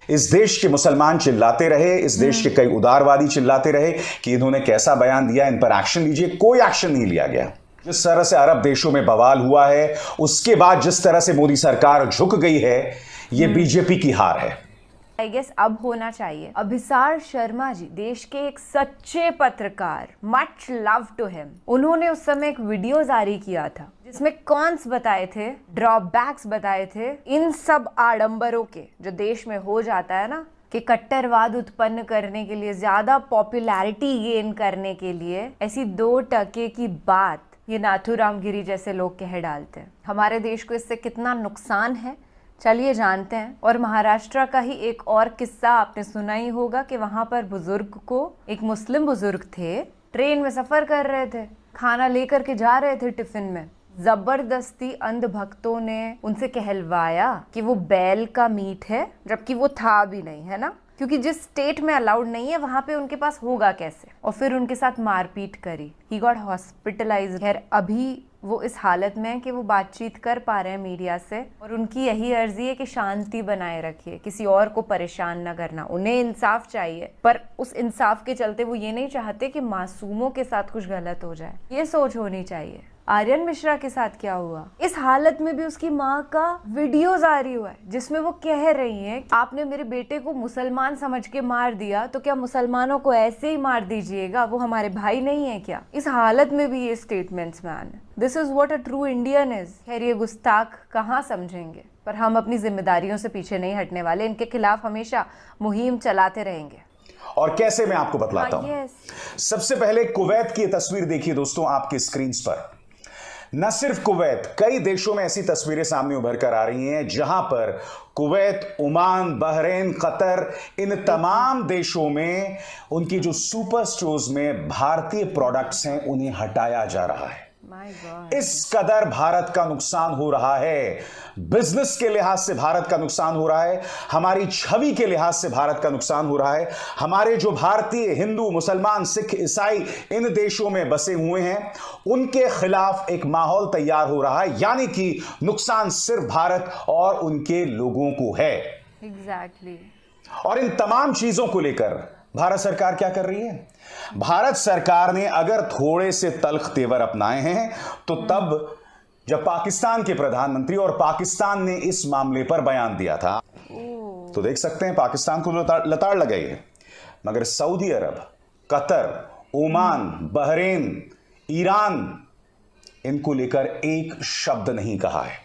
इस देश के मुसलमान चिल्लाते रहे, इस देश के कई उदारवादी चिल्लाते रहे कि इन्होंने कैसा बयान दिया, इन पर एक्शन लीजिए। कोई एक्शन नहीं लिया गया। जिस तरह से अरब देशों में बवाल हुआ है, उसके बाद जिस तरह से मोदी सरकार झुक गई है, यह बीजेपी की हार है। आई गेस अब होना चाहिए। अभिसार शर्मा जी देश के एक सच्चे पत्रकार, मच लव टू हिम। उन्होंने उस समय एक वीडियो जारी किया था जिसमें कॉन्स बताए थे, ड्रॉबैक्स बताए थे इन सब आडंबरों के जो देश में हो जाता है ना, कि कट्टरवाद उत्पन्न करने के लिए, ज्यादा पॉपुलैरिटी गेन करने के लिए ऐसी 2% की बात ये नाथूराम गिरी जैसे लोग कह डालते हैं। हमारे देश को इससे कितना नुकसान है चलिए जानते हैं। और महाराष्ट्र का ही एक और किस्सा आपने सुना ही होगा कि वहां पर बुजुर्ग को, एक मुस्लिम बुजुर्ग थे, ट्रेन में सफर कर रहे थे, खाना लेकर के जा रहे थे टिफिन में, जबरदस्ती अंध भक्तों ने उनसे कहलवाया कि वो बैल का मीट है, जबकि वो था भी नहीं, है ना, क्योंकि जिस स्टेट में अलाउड नहीं है वहां पे उनके पास होगा कैसे। और फिर उनके साथ मारपीट करी। He got hospitalised. खैर अभी वो इस हालत में है कि वो बातचीत कर पा रहे हैं मीडिया से, और उनकी यही अर्जी है कि शांति बनाए रखिए, किसी और को परेशान ना करना। उन्हें इंसाफ चाहिए, पर उस इंसाफ के चलते वो ये नहीं चाहते कि मासूमों के साथ कुछ गलत हो जाए। ये सोच होनी चाहिए। आर्यन मिश्रा के साथ क्या हुआ, इस हालत में भी उसकी माँ का वीडियो जारी हुआ है जिसमें वो कह रही है, आपने मेरे बेटे को मुसलमान समझ के मार दिया तो क्या मुसलमानों को ऐसे ही मार दीजिएगा, वो हमारे भाई नहीं है क्या। इस हालत में भी ये statements man, this is what a true Indian is. खैर ये गुस्ताख कहाँ समझेंगे, पर हम अपनी जिम्मेदारियों से पीछे नहीं हटने वाले। इनके खिलाफ हमेशा मुहिम चलाते रहेंगे। और कैसे, मैं आपको बतलाता हूं। सबसे पहले कुवैत की तस्वीर देखिए दोस्तों आपके स्क्रीन पर। न सिर्फ कुवैत, कई देशों में ऐसी तस्वीरें सामने उभर कर आ रही हैं जहां पर कुवैत, ओमान, बहरीन, कतर, इन तमाम देशों में उनकी जो सुपर स्टोर्स में भारतीय प्रोडक्ट्स हैं उन्हें हटाया जा रहा है। इस कदर भारत का नुकसान हो रहा है, बिजनेस के लिहाज से भारत का नुकसान हो रहा है, हमारी छवि के लिहाज से भारत का नुकसान हो रहा है। हमारे जो भारतीय हिंदू, मुसलमान, सिख, ईसाई इन देशों में बसे हुए हैं उनके खिलाफ एक माहौल तैयार हो रहा है, यानी कि नुकसान सिर्फ भारत और उनके लोगों को है। एग्जैक्टली। और इन तमाम चीजों को लेकर भारत सरकार क्या कर रही है? भारत सरकार ने अगर थोड़े से तल्ख तेवर अपनाए हैं तो तब जब पाकिस्तान के प्रधानमंत्री और पाकिस्तान ने इस मामले पर बयान दिया था तो देख सकते हैं पाकिस्तान को लताड़ लगाई है, मगर सऊदी अरब, कतर, ओमान, बहरीन, ईरान इनको लेकर एक शब्द नहीं कहा है।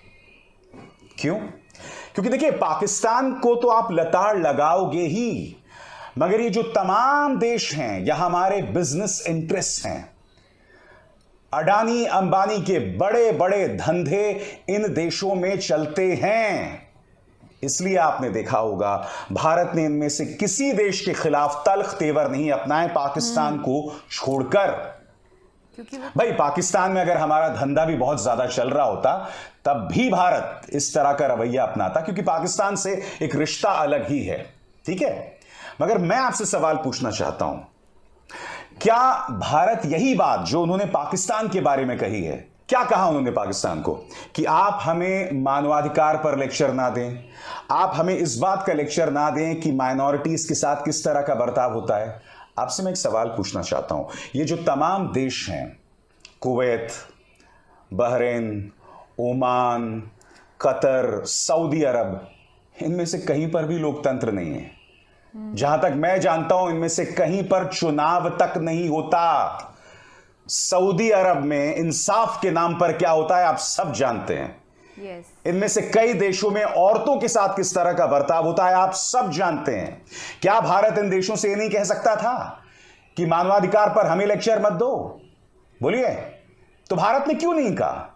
क्यों? क्योंकि देखिए पाकिस्तान को तो आप लताड़ लगाओगे ही, मगर ये जो तमाम देश हैं यहां हमारे बिजनेस इंटरेस्ट हैं। अडानी अंबानी के बड़े बड़े धंधे इन देशों में चलते हैं। इसलिए आपने देखा होगा भारत ने इनमें से किसी देश के खिलाफ तल्ख तेवर नहीं अपनाए पाकिस्तान को छोड़कर। क्योंकि भाई पाकिस्तान में अगर हमारा धंधा भी बहुत ज्यादा चल रहा होता तब भी भारत इस तरह का रवैया अपनाता, क्योंकि पाकिस्तान से एक रिश्ता अलग ही है। ठीक है, मगर मैं आपसे सवाल पूछना चाहता हूं, क्या भारत यही बात जो उन्होंने पाकिस्तान के बारे में कही है, क्या कहा उन्होंने पाकिस्तान को कि आप हमें मानवाधिकार पर लेक्चर ना दें, आप हमें इस बात का लेक्चर ना दें कि माइनॉरिटीज के साथ किस तरह का बर्ताव होता है। आपसे मैं एक सवाल पूछना चाहता हूं, ये जो तमाम देश हैं, Kuwait, Bahrain, Oman, Qatar, Saudi Arab, इनमें से कहीं पर भी लोकतंत्र नहीं है। जहां तक मैं जानता हूं इनमें से कहीं पर चुनाव तक नहीं होता। सऊदी अरब में इंसाफ के नाम पर क्या होता है आप सब जानते हैं। इनमें से कई देशों में औरतों के साथ किस तरह का बर्ताव होता है आप सब जानते हैं। क्या भारत इन देशों से यह नहीं कह सकता था कि मानवाधिकार पर हमें लेक्चर मत दो? बोलिए, तो भारत ने क्यों नहीं कहा?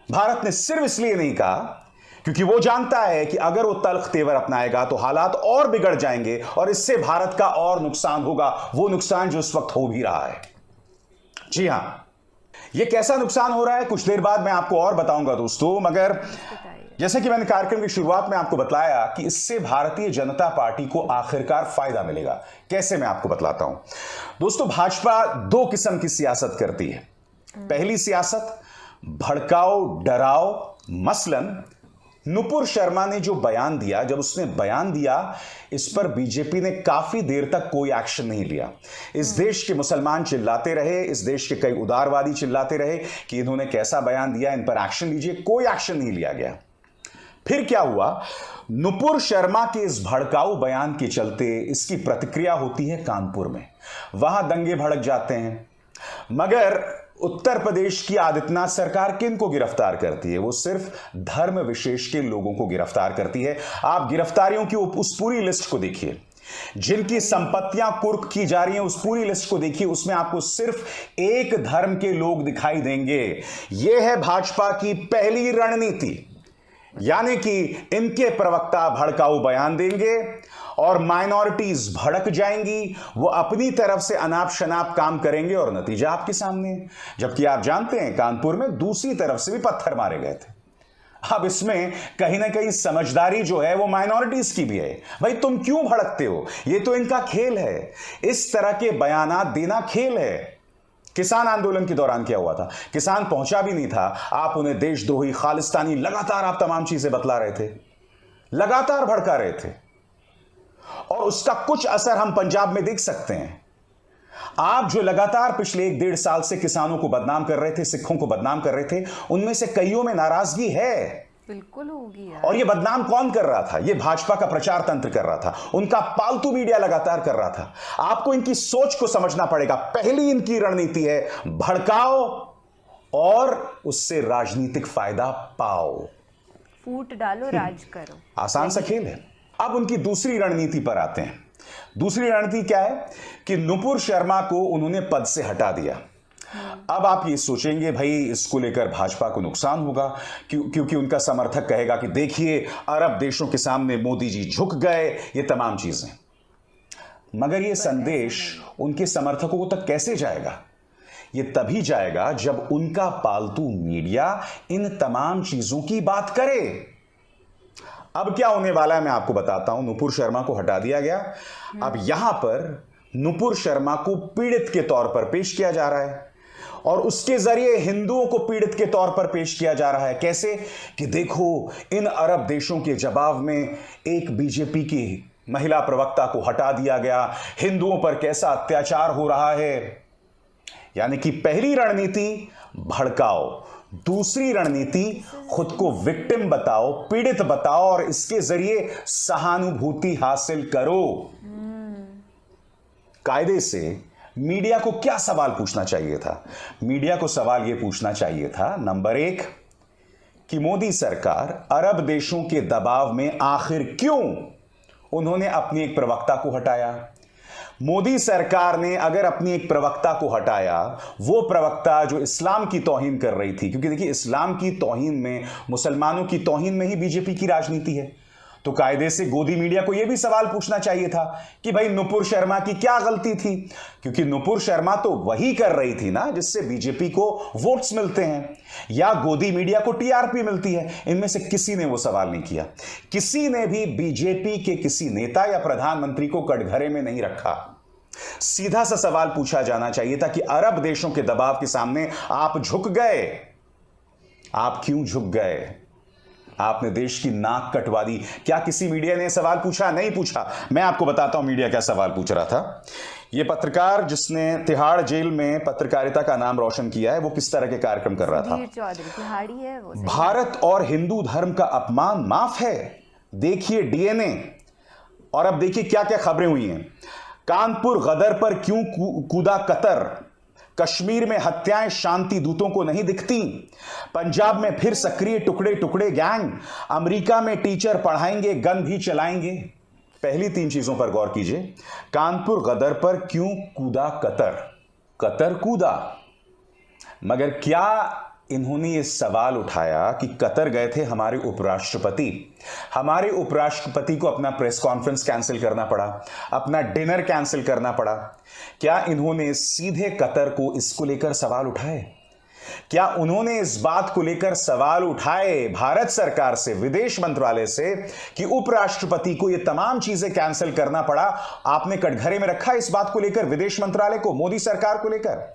भारत ने सिर्फ इसलिए नहीं कहा क्योंकि वो जानता है कि अगर वो तल्ख तेवर अपनाएगा तो हालात और बिगड़ जाएंगे और इससे भारत का और नुकसान होगा, वो नुकसान जो इस वक्त हो भी रहा है। जी हां, ये कैसा नुकसान हो रहा है कुछ देर बाद मैं आपको और बताऊंगा दोस्तों, मगर जैसे कि मैंने कार्यक्रम की शुरुआत में आपको बताया कि इससे भारतीय जनता पार्टी को आखिरकार फायदा मिलेगा। कैसे, मैं आपको बतलाता हूं दोस्तों। भाजपा दो किस्म की सियासत करती है। पहली सियासत भड़काओ, डराओ, मसलन नुपुर शर्मा ने जो बयान दिया, जब उसने बयान दिया, इस पर बीजेपी ने काफी देर तक कोई एक्शन नहीं लिया। इस देश के मुसलमान चिल्लाते रहे, इस देश के कई उदारवादी चिल्लाते रहे कि इन्होंने कैसा बयान दिया, इन पर एक्शन लीजिए। कोई एक्शन नहीं लिया गया। फिर क्या हुआ? नुपुर शर्मा के इस भड़काऊ बयान के चलते इसकी प्रतिक्रिया होती है कानपुर में। वहां दंगे भड़क जाते हैं। मगर उत्तर प्रदेश की आदित्यनाथ सरकार किन को गिरफ्तार करती है? वो सिर्फ धर्म विशेष के लोगों को गिरफ्तार करती है। आप गिरफ्तारियों की उस पूरी लिस्ट को देखिए, जिनकी संपत्तियां कुर्क की जा रही हैं, उस पूरी लिस्ट को देखिए। उसमें आपको सिर्फ एक धर्म के लोग दिखाई देंगे। यह है भाजपा की पहली रणनीति, यानी कि इनके प्रवक्ता भड़काऊ बयान देंगे और माइनॉरिटीज भड़क जाएंगी, वो अपनी तरफ से अनाप शनाप काम करेंगे और नतीजा आपके सामने है। जबकि आप जानते हैं कानपुर में दूसरी तरफ से भी पत्थर मारे गए थे। अब इसमें कहीं ना कहीं समझदारी जो है वो माइनॉरिटीज की भी है। भाई तुम क्यों भड़कते हो? ये तो इनका खेल है। इस तरह के बयानात देना खेल है। किसान आंदोलन के दौरान क्या हुआ था? किसान पहुंचा भी नहीं था, आप उन्हें देशद्रोही, खालिस्तानी, लगातार आप तमाम चीजें बतला रहे थे, लगातार भड़का रहे थे। और उसका कुछ असर हम पंजाब में देख सकते हैं। आप जो लगातार पिछले 1-1.5 साल से किसानों को बदनाम कर रहे थे, सिखों को बदनाम कर रहे थे, उनमें से कईयों में नाराजगी है। बिल्कुल होगी यार। और ये बदनाम कौन कर रहा था? ये भाजपा का प्रचार तंत्र कर रहा था, उनका पालतू मीडिया लगातार कर रहा था। आपको इनकी सोच को समझना पड़ेगा। पहली इनकी रणनीति है भड़काओ और उससे राजनीतिक फायदा पाओ, फूट डालो, राज करो। आसान सा खेल है। अब उनकी दूसरी रणनीति पर आते हैं। दूसरी रणनीति क्या है कि नुपुर शर्मा को उन्होंने पद से हटा दिया। अब आप ये सोचेंगे भाई इसको लेकर भाजपा को नुकसान होगा, क्योंकि उनका समर्थक कहेगा कि देखिए अरब देशों के सामने मोदी जी झुक गए, ये तमाम चीजें। मगर ये संदेश उनके समर्थकों को तक कैसे जाएगा? ये तभी जाएगा जब उनका पालतू मीडिया इन तमाम चीजों की बात करे। अब क्या होने वाला है मैं आपको बताता हूं। नुपुर शर्मा को हटा दिया गया। अब यहां पर नुपुर शर्मा को पीड़ित के तौर पर पेश किया जा रहा है और उसके जरिए हिंदुओं को पीड़ित के तौर पर पेश किया जा रहा है। कैसे? कि देखो इन अरब देशों के जवाब में एक बीजेपी की महिला प्रवक्ता को हटा दिया गया, हिंदुओं पर कैसा अत्याचार हो रहा है। यानी कि पहली रणनीति भड़काओ, दूसरी रणनीति खुद को विक्टिम बताओ, पीड़ित बताओ और इसके जरिए सहानुभूति हासिल करो। कायदे से मीडिया को क्या सवाल पूछना चाहिए था? मीडिया को सवाल यह पूछना चाहिए था, नंबर 1, कि मोदी सरकार अरब देशों के दबाव में आखिर क्यों उन्होंने अपनी एक प्रवक्ता को हटाया? मोदी सरकार ने अगर अपनी एक प्रवक्ता को हटाया, वो प्रवक्ता जो इस्लाम की तौहीन कर रही थी, क्योंकि देखिए इस्लाम की तौहीन में, मुसलमानों की तौहीन में ही बीजेपी की राजनीति है, तो कायदे से गोदी मीडिया को यह भी सवाल पूछना चाहिए था कि भाई नुपुर शर्मा की क्या गलती थी? क्योंकि नुपुर शर्मा तो वही कर रही थी ना जिससे बीजेपी को वोट्स मिलते हैं या गोदी मीडिया को टीआरपी मिलती है। इनमें से किसी ने वो सवाल नहीं किया। किसी ने भी बीजेपी के किसी नेता या प्रधानमंत्री को कटघरे में नहीं रखा। सीधा सा सवाल पूछा जाना चाहिए था कि अरब देशों के दबाव के सामने आप झुक गए। आप क्यों झुक गए? आपने देश की नाक कटवा दी। क्या किसी मीडिया ने सवाल पूछा? नहीं पूछा। मैं आपको बताता हूं मीडिया क्या सवाल पूछ रहा था। यह पत्रकार जिसने तिहाड़ जेल में पत्रकारिता का नाम रोशन किया है, वो किस तरह के कार्यक्रम कर रहा था? चौधरी तिहाड़ी है वो। भारत और हिंदू धर्म का अपमान माफ है, देखिए डीएनए। और अब देखिए क्या क्या खबरें हुई हैं। कानपुर गदर पर क्यों कूदा कतर? कश्मीर में हत्याएं शांति दूतों को नहीं दिखती। पंजाब में फिर सक्रिय टुकड़े टुकड़े गैंग। अमेरिका में टीचर पढ़ाएंगे, गन भी चलाएंगे। पहली 3 चीजों पर गौर कीजिए। कानपुर गदर पर क्यों कूदा कतर? कतर कूदा, मगर क्या इन्होंने ये सवाल उठाया कि कतर गए थे हमारे उपराष्ट्रपति? हमारे उपराष्ट्रपति को अपना प्रेस कॉन्फ्रेंस कैंसिल करना पड़ा, अपना डिनर कैंसिल करना पड़ा। क्या इन्होंने सीधे कतर को इसको लेकर सवाल उठाए? क्या उन्होंने इस बात को लेकर सवाल उठाए भारत सरकार से, विदेश मंत्रालय से, कि उपराष्ट्रपति को यह तमाम चीजें कैंसिल करना पड़ा? आपने कटघरे में रखा इस बात को लेकर विदेश मंत्रालय को, मोदी सरकार को लेकर?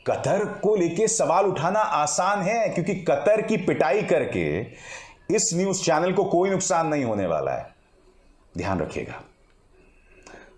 कतर को लेकर सवाल उठाना आसान है, क्योंकि कतर की पिटाई करके इस न्यूज चैनल को कोई नुकसान नहीं होने वाला है, ध्यान रखिएगा।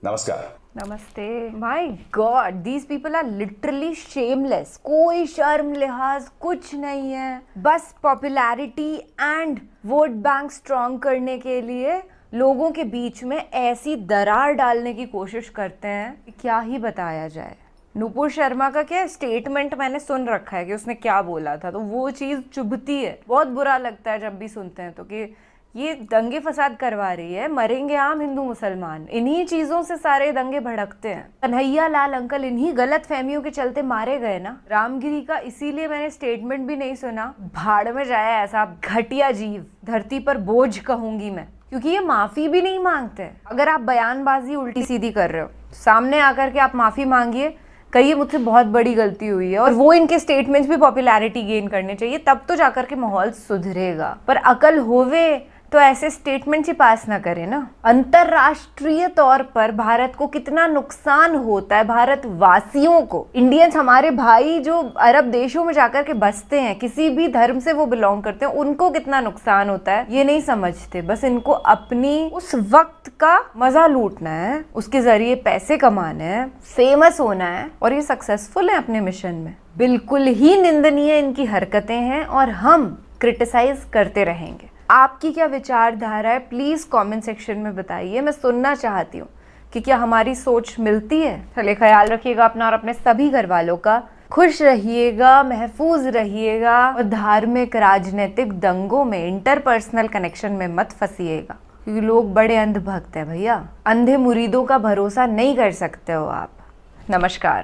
नमस्कार। नमस्ते। My god, these people are literally shameless. कोई शर्म लिहाज कुछ नहीं है, बस popularity and vote bank strong करने के लिए लोगों के बीच में ऐसी दरार डालने की कोशिश करते हैं कि क्या ही बताया जाए। नुपुर शर्मा का क्या स्टेटमेंट मैंने सुन रखा है कि उसने क्या बोला था, तो वो चीज़ चुभती है, बहुत बुरा लगता है जब भी सुनते हैं तो, कि ये दंगे फसाद करवा रही है, मरेंगे आम हिंदू मुसलमान, इन्हीं चीजों से सारे दंगे भड़कते हैं। कन्हैया लाल अंकल इन्हीं गलत फहमियों के चलते मारे गए ना। रामगिरी का इसीलिए मैंने स्टेटमेंट भी नहीं सुना, भाड़ में जाए ऐसा घटिया जीव, धरती पर बोझ कहूंगी मैं, क्योंकि ये माफी भी नहीं मांगते। अगर आप बयानबाजी उल्टी सीधी कर रहे हो, सामने आकर के आप माफी मांगिए, कहिए मुझसे बहुत बड़ी गलती हुई है, और वो इनके स्टेटमेंट्स भी पॉपुलैरिटी गेन करने चाहिए, तब तो जाकर के माहौल सुधरेगा। पर अकल होवे तो ऐसे स्टेटमेंट ही पास ना करें ना। अंतरराष्ट्रीय तौर पर भारत को कितना नुकसान होता है, भारत वासियों को, इंडियंस हमारे भाई जो अरब देशों में जाकर के बसते हैं, किसी भी धर्म से वो बिलोंग करते हैं, उनको कितना नुकसान होता है ये नहीं समझते। बस इनको अपनी उस वक्त का मजा लूटना है, उसके जरिए पैसे कमाने हैं, फेमस होना है, और ये सक्सेसफुल है अपने मिशन में। बिल्कुल ही निंदनीय इनकी हरकतें हैं और हम क्रिटिसाइज करते रहेंगे। आपकी क्या विचारधारा है, प्लीज कमेंट सेक्शन में बताइए, मैं सुनना चाहती हूँ कि क्या हमारी सोच मिलती है। चलिए, ख्याल रखिएगा अपना और अपने सभी घर वालों का, खुश रहिएगा, महफूज रहिएगा, और धार्मिक राजनीतिक दंगों में, इंटरपर्सनल कनेक्शन में मत फंसिएगा, क्योंकि लोग बड़े अंधभक्त हैं भैया। अंधे मुरीदों का भरोसा नहीं कर सकते हो आप। नमस्कार।